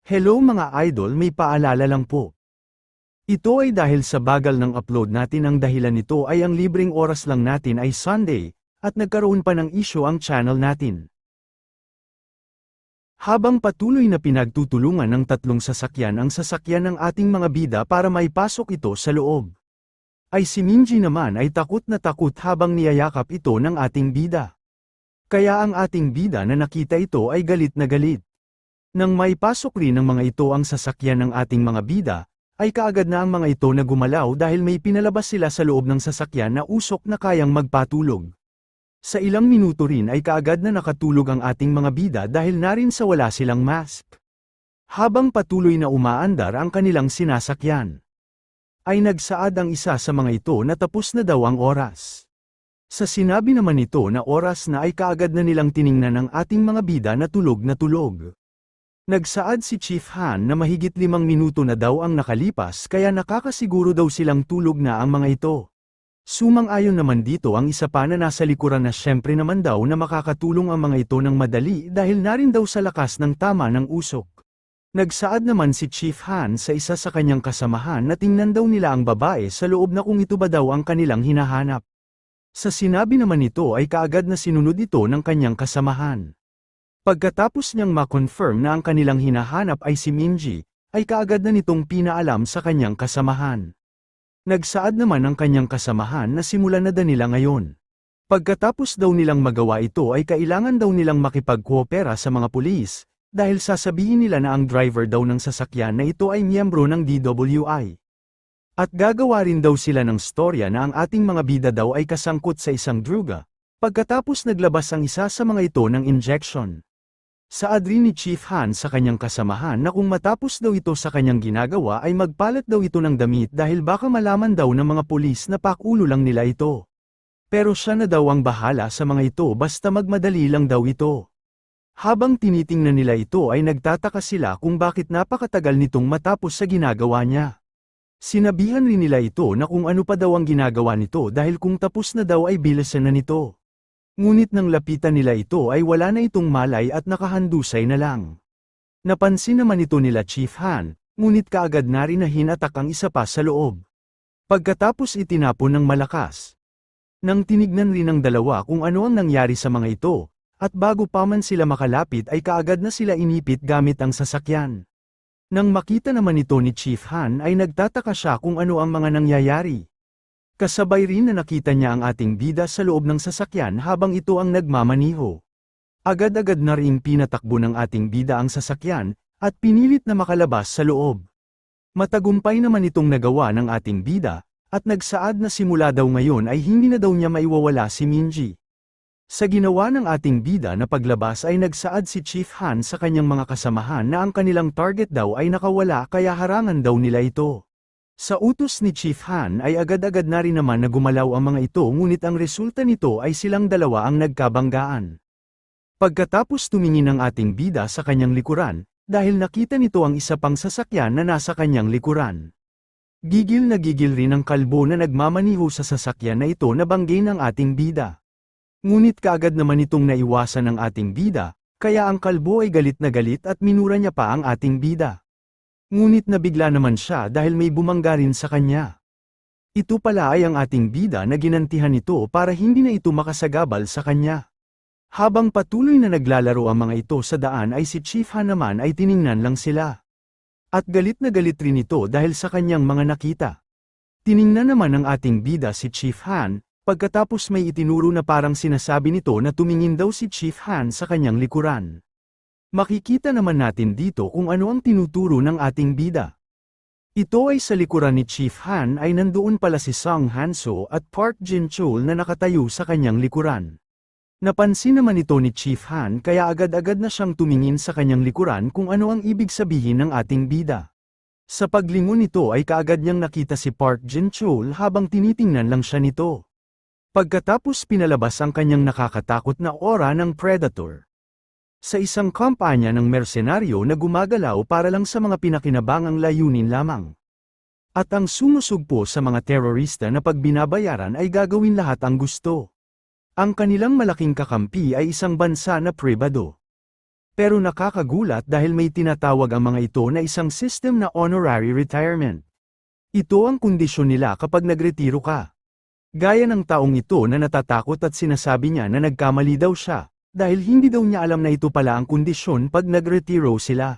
Hello mga idol, may paalala lang po. Ito ay dahil sa bagal ng upload natin, ang dahilan nito ay ang libreng oras lang natin ay Sunday, at nagkaroon pa ng issue ang channel natin. Habang patuloy na pinagtutulungan ng tatlong sasakyan ang sasakyan ng ating mga bida para maipasok ito sa loob, ay si Minji naman ay takot na takot habang niyayakap ito ng ating bida. Kaya ang ating bida na nakita ito ay galit na galit. Nang maipasok rin ng mga ito ang sasakyan ng ating mga bida, ay kaagad na ang mga ito na gumalaw dahil may pinalabas sila sa loob ng sasakyan na usok na kayang magpatulog. Sa ilang minuto rin ay kaagad na nakatulog ang ating mga bida dahil na rin sa wala silang mask. Habang patuloy na umaandar ang kanilang sinasakyan, ay nagsaad ang isa sa mga ito na tapos na daw ang oras. Sa sinabi naman ito na oras na ay kaagad na nilang tiningnan ang ating mga bida na tulog na tulog. Nagsaad si Chief Han na mahigit 5 minuto na daw ang nakalipas kaya nakakasiguro daw silang tulog na ang mga ito. Sumang-ayon naman dito ang isa pa na nasa likuran na syempre naman daw na makakatulong ang mga ito ng madali dahil na rin daw sa lakas ng tama ng usok. Nagsaad naman si Chief Han sa isa sa kanyang kasamahan na tingnan daw nila ang babae sa loob na kung ito ba daw ang kanilang hinahanap. Sa sinabi naman nito ay kaagad na sinunod ito ng kanyang kasamahan. Pagkatapos niyang ma-confirm na ang kanilang hinahanap ay si Minji, ay kaagad na nitong pinaalam sa kanyang kasamahan. Nagsaad naman ang kanyang kasamahan na simulan na nila ngayon. Pagkatapos daw nilang magawa ito ay kailangan daw nilang makipagkoopera sa mga pulis, dahil sasabihin nila na ang driver daw ng sasakyan na ito ay miyembro ng DWI. At gagawa rin daw sila ng storya na ang ating mga bida daw ay kasangkot sa isang druga, pagkatapos naglabas ang isa sa mga ito ng injection. Saad rin ni Chief Han sa kanyang kasamahan na kung matapos daw ito sa kanyang ginagawa ay magpalat daw ito ng damit dahil baka malaman daw ng mga pulis na pakulo lang nila ito. Pero siya na daw ang bahala sa mga ito basta magmadali lang daw ito. Habang tinitingnan nila ito ay nagtataka sila kung bakit napakatagal nitong matapos sa ginagawa niya. Sinabihan rin nila ito na kung ano pa daw ang ginagawa nito dahil kung tapos na daw ay bilisan na nito. Ngunit nang lapitan nila ito ay wala na itong malay at nakahandusay na lang. Napansin naman ito nila Chief Han, ngunit kaagad na rin na hinatak ang isa pa sa loob. Pagkatapos itinapon ng malakas. Nang tinignan rin ng dalawa kung ano ang nangyari sa mga ito, at bago pa man sila makalapit ay kaagad na sila inipit gamit ang sasakyan. Nang makita naman ito ni Chief Han ay nagtataka siya kung ano ang mga nangyayari. Kasabay rin na nakita niya ang ating bida sa loob ng sasakyan habang ito ang nagmamaniho. Agad-agad na rin pinatakbo ng ating bida ang sasakyan, at pinilit na makalabas sa loob. Matagumpay naman itong nagawa ng ating bida, at nagsaad na simula daw ngayon ay hindi na daw niya maiwawala si Minji. Sa ginawa ng ating bida na paglabas ay nagsaad si Chief Han sa kanyang mga kasamahan na ang kanilang target daw ay nakawala kaya harangan daw nila ito. Sa utos ni Chief Han ay agad-agad na rin naman na gumalaw ang mga ito ngunit ang resulta nito ay silang dalawa ang nagkabanggaan. Pagkatapos tumingin ang ating bida sa kanyang likuran, dahil nakita nito ang isa pang sasakyan na nasa kanyang likuran. Gigil na gigil rin ang kalbo na nagmamaniho sa sasakyan na ito na banggay ng ating bida. Ngunit kaagad naman itong naiwasan ng ating bida, kaya ang kalbo ay galit na galit at minura niya pa ang ating bida. Ngunit nabigla naman siya dahil may bumangga rin sa kanya. Ito pala ay ang ating bida na ginantihan nito para hindi na ito makasagabal sa kanya. Habang patuloy na naglalaro ang mga ito sa daan ay si Chief Han naman ay tiningnan lang sila. At galit na galit rin ito dahil sa kanyang mga nakita. Tiningnan naman ng ating bida si Chief Han, pagkatapos may itinuro na parang sinasabi nito na tumingin daw si Chief Han sa kanyang likuran. Makikita naman natin dito kung ano ang tinuturo ng ating bida. Ito ay sa likuran ni Chief Han ay nandoon pala si Song Hanso at Park Jin-chul na nakatayo sa kanyang likuran. Napansin naman ito ni Chief Han kaya agad-agad na siyang tumingin sa kanyang likuran kung ano ang ibig sabihin ng ating bida. Sa paglingon nito ay kaagad niyang nakita si Park Jin-chul habang tinitingnan lang siya nito. Pagkatapos pinalabas ang kanyang nakakatakot na aura ng Predator. Sa isang kampanya ng mersenaryo na gumagalaw para lang sa mga pinakinabangang layunin lamang. At ang sumusugpo sa mga terorista na pag binabayaran ay gagawin lahat ang gusto. Ang kanilang malaking kakampi ay isang bansa na pribado. Pero nakakagulat dahil may tinatawag ang mga ito na isang system na honorary retirement. Ito ang kondisyon nila kapag nagretiro ka. Gaya ng taong ito na natatakot at sinasabi niya na nagkamali daw siya, dahil hindi daw niya alam na ito pala ang kondisyon pag nagretiro sila.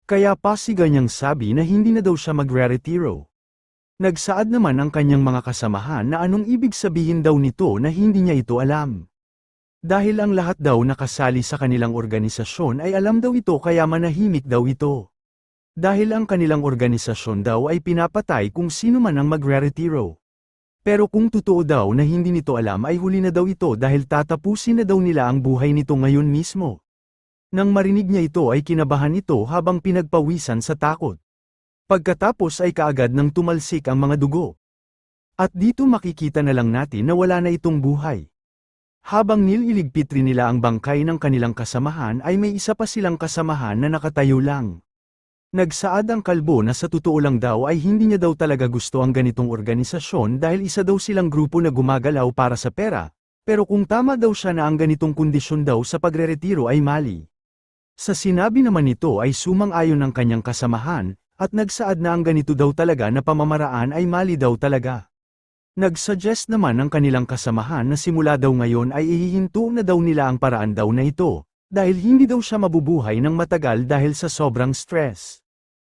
Kaya pasiga niyang sabi na hindi na daw siya magre-retiro. Nagsaad naman ang kanyang mga kasamahan na anong ibig sabihin daw nito na hindi niya ito alam. Dahil ang lahat daw nakasali sa kanilang organisasyon ay alam daw ito kaya manahimik daw ito. Dahil ang kanilang organisasyon daw ay pinapatay kung sino man ang magre-retiro. Pero kung totoo daw na hindi nito alam ay huli na daw ito dahil tatapusin na daw nila ang buhay nito ngayon mismo. Nang marinig niya ito ay kinabahan ito habang pinagpawisan sa takot. Pagkatapos ay kaagad nang tumalsik ang mga dugo. At dito makikita na lang natin na wala na itong buhay. Habang nililigpit rin nila ang bangkay ng kanilang kasamahan ay may isa pa silang kasamahan na nakatayo lang. Nagsaad ang kalbo na sa totoo lang daw ay hindi niya daw talaga gusto ang ganitong organisasyon dahil isa daw silang grupo na gumagalaw para sa pera, pero kung tama daw siya na ang ganitong kondisyon daw sa pagreretiro ay mali. Sa sinabi naman nito ay sumang-ayon ang kanyang kasamahan, at nagsaad na ang ganito daw talaga na pamamaraan ay mali daw talaga. Nagsuggest naman ang kanilang kasamahan na simula daw ngayon ay ihihinto na daw nila ang paraan daw na ito, dahil hindi daw siya mabubuhay ng matagal dahil sa sobrang stress.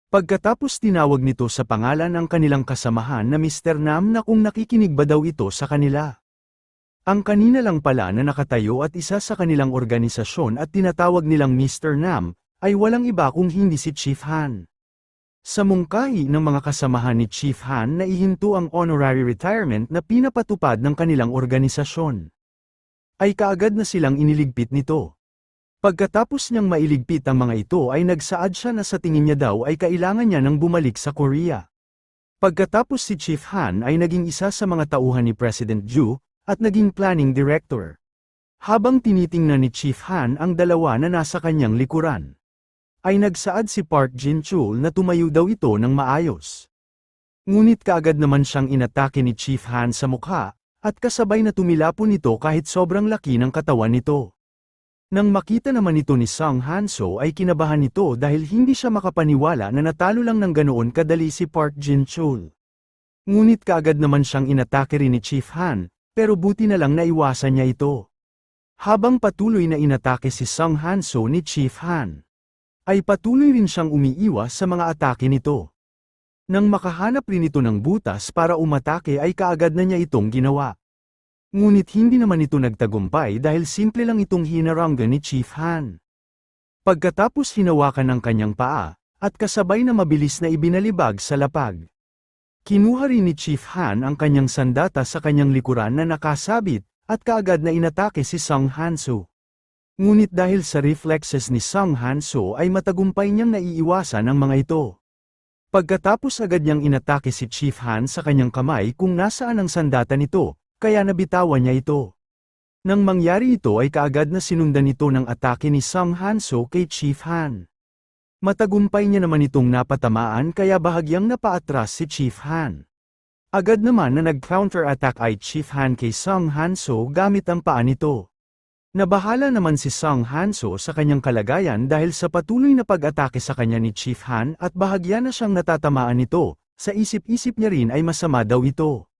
Pagkatapos tinawag nito sa pangalan ang kanilang kasamahan na Mr. Nam na kung nakikinig ba daw ito sa kanila. Ang kanina lang pala na nakatayo at isa sa kanilang organisasyon at tinatawag nilang Mr. Nam, ay walang iba kung hindi si Chief Han. Sa mungkahi ng mga kasamahan ni Chief Han na ihinto ang honorary retirement na pinapatupad ng kanilang organisasyon, ay kaagad na silang iniligpit nito. Pagkatapos niyang mailigpit ang mga ito ay nagsaad siya na sa tingin niya daw ay kailangan niya nang bumalik sa Korea. Pagkatapos si Chief Han ay naging isa sa mga tauhan ni President Ju, at naging planning director. Habang tinitingnan ni Chief Han ang dalawa na nasa kanyang likuran, ay nagsaad si Park Jin-chul na tumayo daw ito ng maayos. Ngunit kaagad naman siyang inatake ni Chief Han sa mukha, at kasabay na tumilapon ito kahit sobrang laki ng katawan nito. Nang makita naman ito ni Sung Han-so ay kinabahan ito dahil hindi siya makapaniwala na natalo lang ng ganoon kadali si Park Jin-chul. Ngunit kaagad naman siyang inatake rin ni Chief Han, pero buti na lang naiwasan niya ito. Habang patuloy na inatake si Sung Han-so ni Chief Han, ay patuloy rin siyang umiiwas sa mga atake nito. Nang makahanap rin ito ng butas para umatake ay kaagad na niya itong ginawa. Ngunit hindi naman ito nagtagumpay dahil simple lang itong hinaranggan ni Chief Han. Pagkatapos hinawakan ng kanyang paa, at kasabay na mabilis na ibinalibag sa lapag. Kinuha rin ni Chief Han ang kanyang sandata sa kanyang likuran na nakasabit, at kaagad na inatake si Sung Han-so. Ngunit dahil sa reflexes ni Sung Han-so ay matagumpay niyang naiiwasan ang mga ito. Pagkatapos agad niyang inatake si Chief Han sa kanyang kamay kung nasaan ang sandata nito, kaya nabitawan niya ito. Nang mangyari ito ay kaagad na sinundan ito ng atake ni Sung Han-so kay Chief Han. Matagumpay niya naman itong napatamaan kaya bahagyang napaatras si Chief Han. Agad naman na nag-counter-attack ay Chief Han kay Sung Han-so gamit ang paa nito. Nabahala naman si Sung Han-so sa kanyang kalagayan dahil sa patuloy na pag-atake sa kanya ni Chief Han at bahagya na siyang natatamaan nito, sa isip-isip niya rin ay masama daw ito.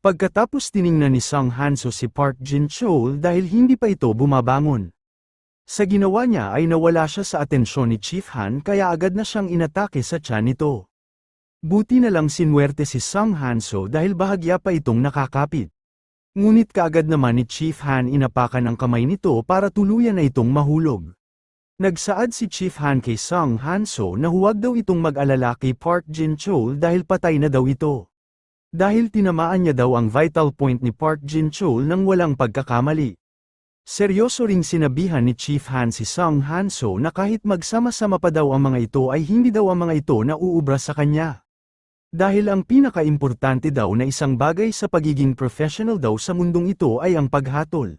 Pagkatapos tiningnan ni Sung Han-so si Park Jin-chul dahil hindi pa ito bumabangon. Sa ginawa niya ay nawala siya sa atensyon ni Chief Han kaya agad na siyang inatake sa tiyan nito. Buti na lang sinwerte si Sung Han-so dahil bahagya pa itong nakakapit. Ngunit kaagad naman ni Chief Han inapakan ang kamay nito para tuluyan na itong mahulog. Nagsaad si Chief Han kay Sung Han-so na huwag daw itong mag-alala kay Park Jin-chul dahil patay na daw ito. Dahil tinamaan niya daw ang vital point ni Park Jin-chul nang walang pagkakamali. Seryoso ring sinabihan ni Chief Han si Sung Han-so na kahit magsama-sama pa daw ang mga ito ay hindi daw ang mga ito na uubra sa kanya. Dahil ang pinaka-importante daw na isang bagay sa pagiging professional daw sa mundong ito ay ang paghatol.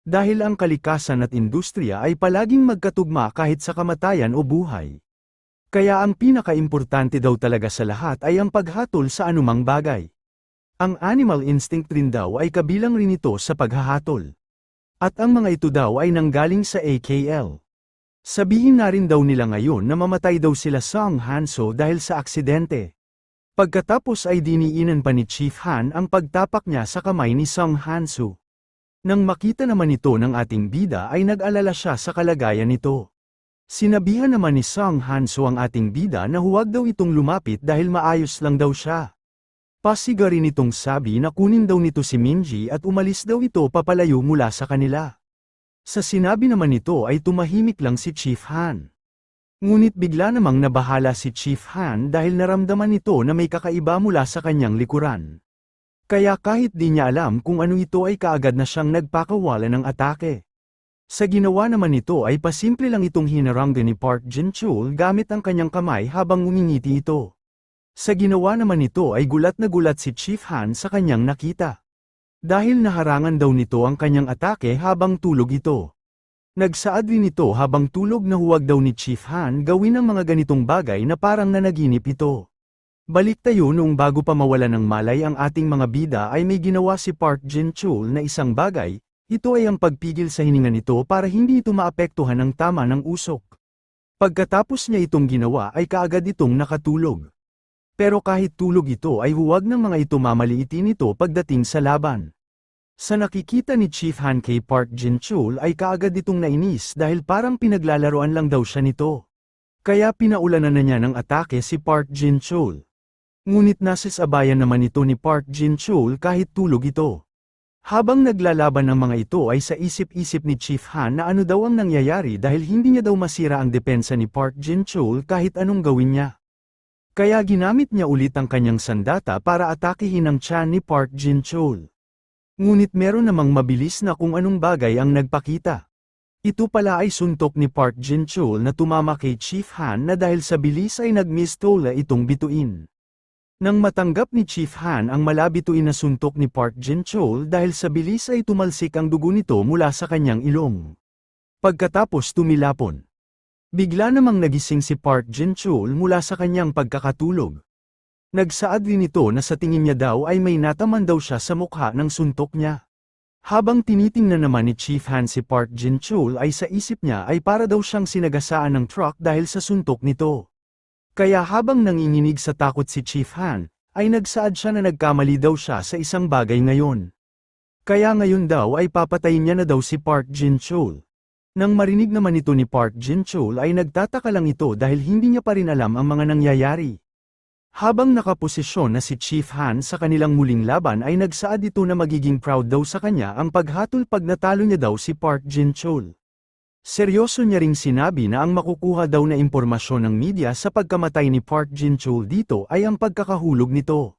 Dahil ang kalikasan at industriya ay palaging magkatugma kahit sa kamatayan o buhay. Kaya ang pinaka-importante daw talaga sa lahat ay ang paghatol sa anumang bagay. Ang animal instinct rin daw ay kabilang rin ito sa paghahatol. At ang mga ito daw ay nanggaling sa AKL. Sabihin na rin daw nila ngayon na mamatay daw sila Song Hanso dahil sa aksidente. Pagkatapos ay diniinan pa ni Chief Han ang pagtapak niya sa kamay ni Song Hanso. Nang makita naman ito ng ating bida ay nag-alala siya sa kalagayan nito. Sinabihan naman ni Song Hanso ang ating bida na huwag daw itong lumapit dahil maayos lang daw siya. Pasiga rin itong sabi na kunin daw nito si Minji at umalis daw ito papalayo mula sa kanila. Sa sinabi naman nito ay tumahimik lang si Chief Han. Ngunit bigla namang nabahala si Chief Han dahil naramdaman nito na may kakaiba mula sa kanyang likuran. Kaya kahit di niya alam kung ano ito ay kaagad na siyang nagpakawala ng atake. Sa ginawa naman nito ay pasimple lang itong hinaranggan ni Park Jin-chul gamit ang kanyang kamay habang ngumingiti ito. Sa ginawa naman nito ay gulat na gulat si Chief Han sa kanyang nakita. Dahil naharangan daw nito ang kanyang atake habang tulog ito. Nagsaad rin ito habang tulog na huwag daw ni Chief Han gawin ang mga ganitong bagay na parang nanaginip ito. Balik tayo noong bago pa mawala ng malay ang ating mga bida ay may ginawa si Park Jin-chul na isang bagay, ito ay ang pagpigil sa hininga nito para hindi ito maapektuhan ng tama ng usok. Pagkatapos niya itong ginawa ay kaagad itong nakatulog. Pero kahit tulog ito ay huwag ng mga ito mamaliitin ito pagdating sa laban. Sa nakikita ni Chief Han kay Park Jin-chul ay kaagad itong nainis dahil parang pinaglalaroan lang daw siya nito. Kaya pinaulanan na niya ng atake si Park Jin-chul. Ngunit nasisabayan naman ito ni Park Jin-chul kahit tulog ito. Habang naglalaban ang mga ito ay sa isip-isip ni Chief Han na ano daw ang nangyayari dahil hindi niya daw masira ang depensa ni Park Jin-chul kahit anong gawin niya. Kaya ginamit niya ulit ang kanyang sandata para atakihin ang tiyan ni Park Jin-chul. Ngunit meron namang mabilis na kung anong bagay ang nagpakita. Ito pala ay suntok ni Park Jin-chul na tumama kay Chief Han na dahil sa bilis ay nag-mistola itong bituin. Nang matanggap ni Chief Han ang malabituin na suntok ni Park Jin-chul dahil sa bilis ay tumalsik ang dugo nito mula sa kanyang ilong. Pagkatapos tumilapon. Bigla namang nagising si Park Jin-chul mula sa kanyang pagkakatulog. Nagsaad rin ito na sa tingin niya daw ay may nataman daw siya sa mukha ng suntok niya. Habang tinitingnan naman ni Chief Han si Park Jin-chul ay sa isip niya ay para daw siyang sinagasaan ng truck dahil sa suntok nito. Kaya habang nanginginig sa takot si Chief Han, ay nagsaad siya na nagkamali daw siya sa isang bagay ngayon. Kaya ngayon daw ay papatayin niya na daw si Park Jin-chul. Nang marinig naman ito ni Park Jin-chul ay nagtataka lang ito dahil hindi niya pa rin alam ang mga nangyayari. Habang nakaposisyon na si Chief Han sa kanilang muling laban ay nagsaad ito na magiging proud daw sa kanya ang paghatol pag natalo niya daw si Park Jin-chul. Seryoso niya ring sinabi na ang makukuha daw na impormasyon ng media sa pagkamatay ni Park Jin-chul dito ay ang pagkakahulog nito.